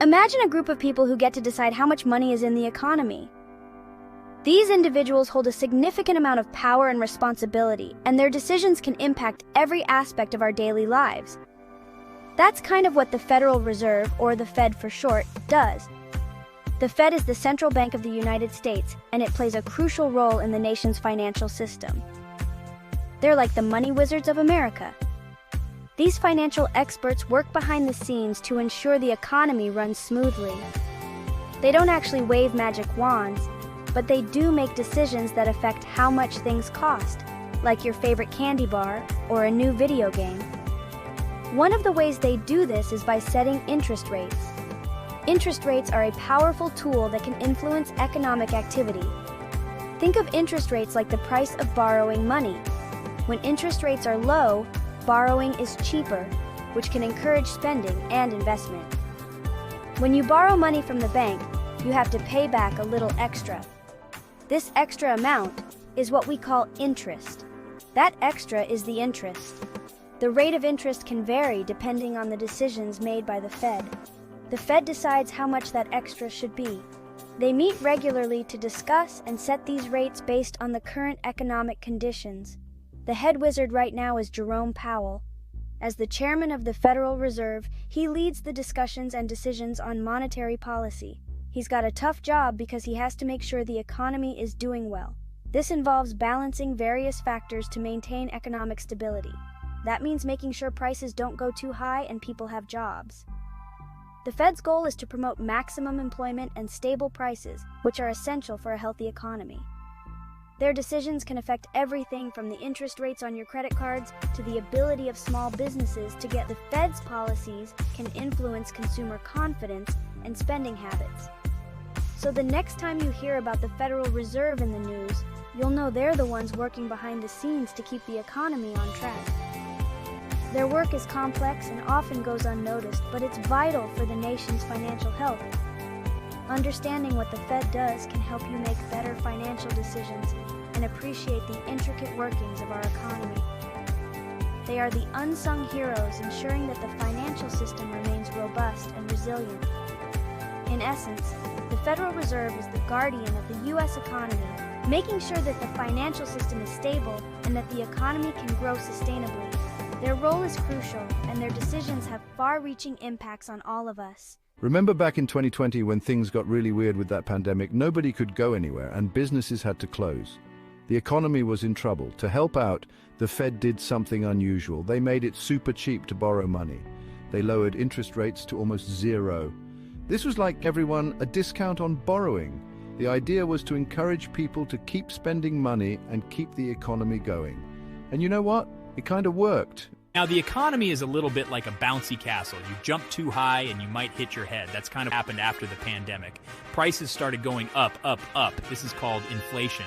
Imagine a group of people who get to decide how much money is in the economy. These individuals hold a significant amount of power and responsibility, and their decisions can impact every aspect of our daily lives. That's kind of what the Federal Reserve, or the Fed for short, does. The Fed is the central bank of the United States, and it plays a crucial role in the nation's financial system. They're like the money wizards of America. These financial experts work behind the scenes to ensure the economy runs smoothly. They don't actually wave magic wands, but they do make decisions that affect how much things cost, like your favorite candy bar or a new video game. One of the ways they do this is by setting interest rates. Interest rates are a powerful tool that can influence economic activity. Think of interest rates like the price of borrowing money. When interest rates are low, borrowing is cheaper, which can encourage spending and investment. When you borrow money from the bank, you have to pay back a little extra. This extra amount is what we call interest. That extra is the interest. The rate of interest can vary depending on the decisions made by the Fed. The Fed decides how much that extra should be. They meet regularly to discuss and set these rates based on the current economic conditions. The head wizard right now is Jerome Powell. As the chairman of the Federal Reserve, he leads the discussions and decisions on monetary policy. He's got a tough job because he has to make sure the economy is doing well. This involves balancing various factors to maintain economic stability. That means making sure prices don't go too high and people have jobs. The Fed's goal is to promote maximum employment and stable prices, which are essential for a healthy economy. Their decisions can affect everything from the interest rates on your credit cards to the ability of small businesses to get. The Fed's policies can influence consumer confidence and spending habits. So the next time you hear about the Federal Reserve in the news, you'll know they're the ones working behind the scenes to keep the economy on track. Their work is complex and often goes unnoticed, but it's vital for the nation's financial health. Understanding what the Fed does can help you make better financial decisions and appreciate the intricate workings of our economy. They are the unsung heroes ensuring that the financial system remains robust and resilient. In essence, the Federal Reserve is the guardian of the U.S. economy, making sure that the financial system is stable and that the economy can grow sustainably. Their role is crucial, and their decisions have far-reaching impacts on all of us. Remember back in 2020 when things got really weird with that pandemic? Nobody could go anywhere and businesses had to close. The economy was in trouble. To help out, the Fed did something unusual. They made it super cheap to borrow money. They lowered interest rates to almost zero. This was like everyone a discount on borrowing. The idea was to encourage people to keep spending money and keep the economy going. And you know what? It kind of worked. Now, the economy is a little bit like a bouncy castle. You jump too high and you might hit your head. That's kind of happened after the pandemic. Prices started going up, up, up. This is called inflation.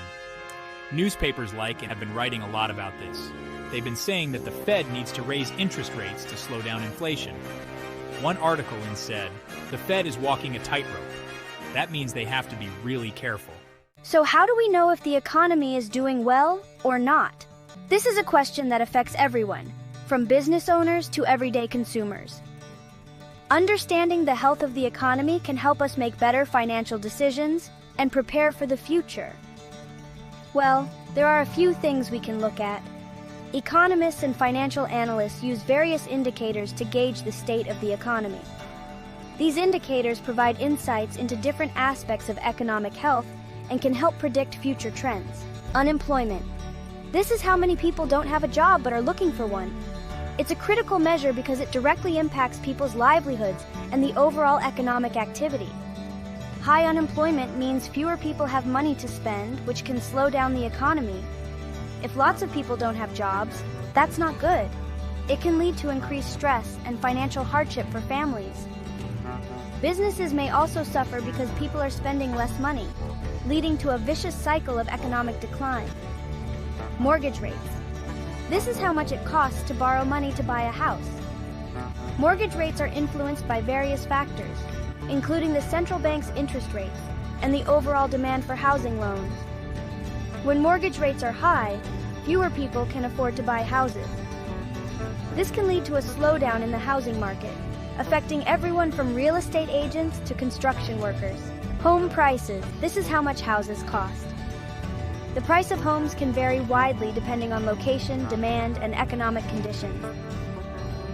Newspapers like and have been writing a lot about this. They've been saying that the Fed needs to raise interest rates to slow down inflation. One article said, the Fed is walking a tightrope. That means they have to be really careful. So how do we know if the economy is doing well or not? This is a question that affects everyone, from business owners to everyday consumers. Understanding the health of the economy can help us make better financial decisions and prepare for the future. Well, there are a few things we can look at. Economists and financial analysts use various indicators to gauge the state of the economy. These indicators provide insights into different aspects of economic health and can help predict future trends. Unemployment. This is how many people don't have a job but are looking for one. It's a critical measure because it directly impacts people's livelihoods and the overall economic activity. High unemployment means fewer people have money to spend, which can slow down the economy. If lots of people don't have jobs, that's not good. It can lead to increased stress and financial hardship for families. Businesses may also suffer because people are spending less money, leading to a vicious cycle of economic decline. Mortgage rates. This is how much it costs to borrow money to buy a house. Mortgage rates are influenced by various factors, including the central bank's interest rates and the overall demand for housing loans. When mortgage rates are high, fewer people can afford to buy houses. This can lead to a slowdown in the housing market, affecting everyone from real estate agents to construction workers. Home prices. This is how much houses cost. The price of homes can vary widely depending on location, demand, and economic conditions.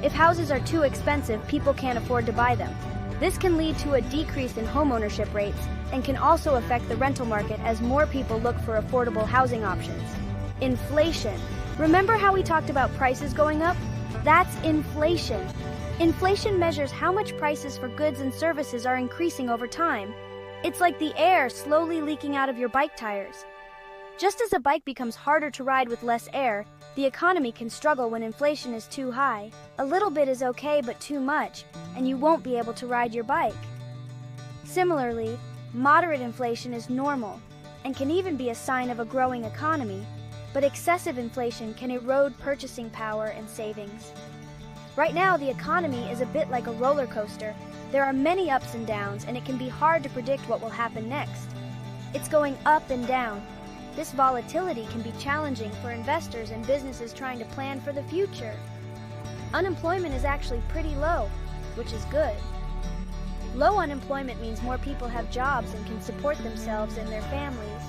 If houses are too expensive, people can't afford to buy them. This can lead to a decrease in homeownership rates and can also affect the rental market as more people look for affordable housing options. Inflation. Remember how we talked about prices going up? That's inflation. Inflation measures how much prices for goods and services are increasing over time. It's like the air slowly leaking out of your bike tires. Just as a bike becomes harder to ride with less air, the economy can struggle when inflation is too high. A little bit is okay, but too much, and you won't be able to ride your bike. Similarly, moderate inflation is normal and can even be a sign of a growing economy, but excessive inflation can erode purchasing power and savings. Right now, the economy is a bit like a roller coaster. There are many ups and downs, and it can be hard to predict what will happen next. It's going up and down. This volatility can be challenging for investors and businesses trying to plan for the future. Unemployment is actually pretty low, which is good. Low unemployment means more people have jobs and can support themselves and their families.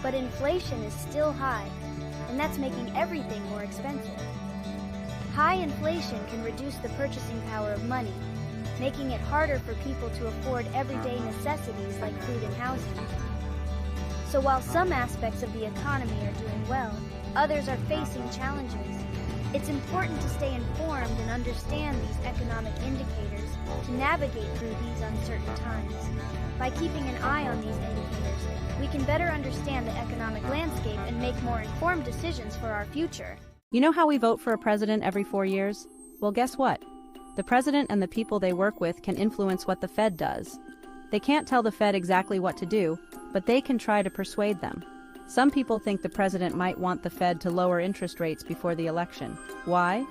But inflation is still high, and that's making everything more expensive. High inflation can reduce the purchasing power of money, making it harder for people to afford everyday necessities like food and housing. So while some aspects of the economy are doing well, others are facing challenges. It's important to stay informed and understand these economic indicators to navigate through these uncertain times. By keeping an eye on these indicators, we can better understand the economic landscape and make more informed decisions for our future. You know how we vote for a president every 4 years? Well, guess what? The president and the people they work with can influence what the Fed does. They can't tell the Fed exactly what to do, but they can try to persuade them. Some people think the president might want the Fed to lower interest rates before the election. Why?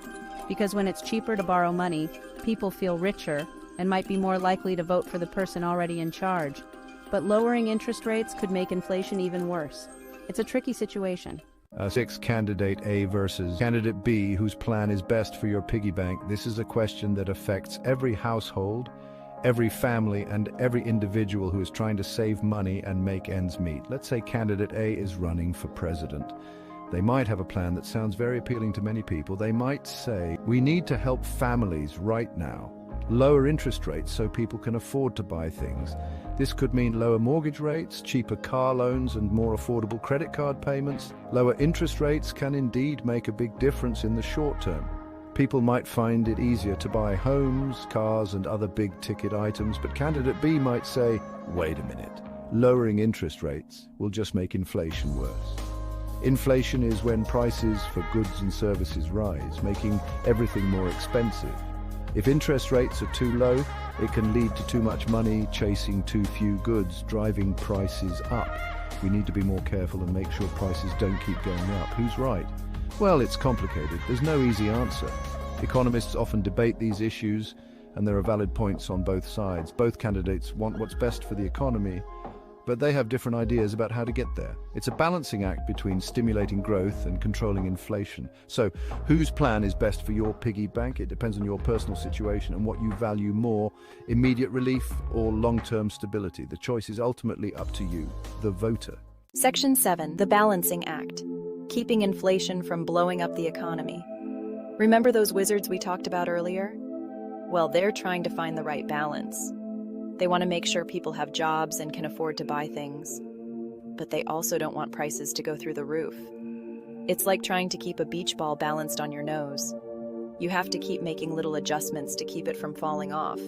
Because when it's cheaper to borrow money, people feel richer and might be more likely to vote for the person already in charge. But lowering interest rates could make inflation even worse. It's a tricky situation. 6. Candidate A versus Candidate B, whose plan is best for your piggy bank. This is a question that affects every household, every family, and every individual who is trying to save money and make ends meet. Let's say Candidate A is running for president. They might have a plan that sounds very appealing to many people. They might say, we need to help families right now. Lower interest rates so people can afford to buy things. This could mean lower mortgage rates, cheaper car loans, and more affordable credit card payments. Lower interest rates can indeed make a big difference in the short term. People might find it easier to buy homes, cars, and other big-ticket items, but Candidate B might say, wait a minute, lowering interest rates will just make inflation worse. Inflation is when prices for goods and services rise, making everything more expensive. If interest rates are too low, it can lead to too much money chasing too few goods, driving prices up. We need to be more careful and make sure prices don't keep going up. Who's right? Well, it's complicated. There's no easy answer. Economists often debate these issues, and there are valid points on both sides. Both candidates want what's best for the economy, but they have different ideas about how to get there. It's a balancing act between stimulating growth and controlling inflation. So, whose plan is best for your piggy bank? It depends on your personal situation and what you value more, immediate relief or long-term stability. The choice is ultimately up to you, the voter. Section 7, the Balancing Act. Keeping inflation from blowing up the economy. Remember those wizards we talked about earlier? Well, they're trying to find the right balance. They want to make sure people have jobs and can afford to buy things. But they also don't want prices to go through the roof. It's like trying to keep a beach ball balanced on your nose. You have to keep making little adjustments to keep it from falling off.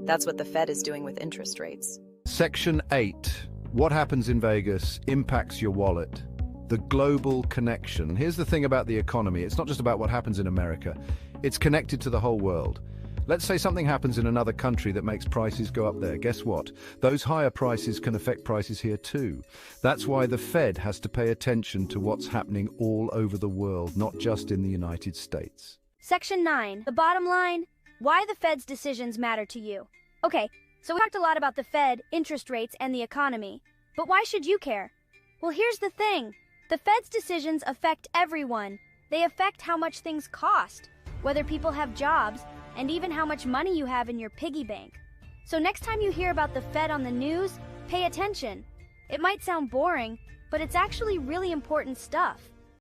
That's what the Fed is doing with interest rates. Section 8. What happens in Vegas impacts your wallet. The global connection. Here's the thing about the economy. It's not just about what happens in America. It's connected to the whole world. Let's say something happens in another country that makes prices go up there. Guess what? Those higher prices can affect prices here too. That's why the Fed has to pay attention to what's happening all over the world, not just in the United States. Section 9. The bottom line, why the Fed's decisions matter to you. Okay, so we talked a lot about the Fed, interest rates, and the economy. But why should you care? Well, here's the thing. The Fed's decisions affect everyone. They affect how much things cost, whether people have jobs, and even how much money you have in your piggy bank. So next time you hear about the Fed on the news, pay attention. It might sound boring, but it's actually really important stuff.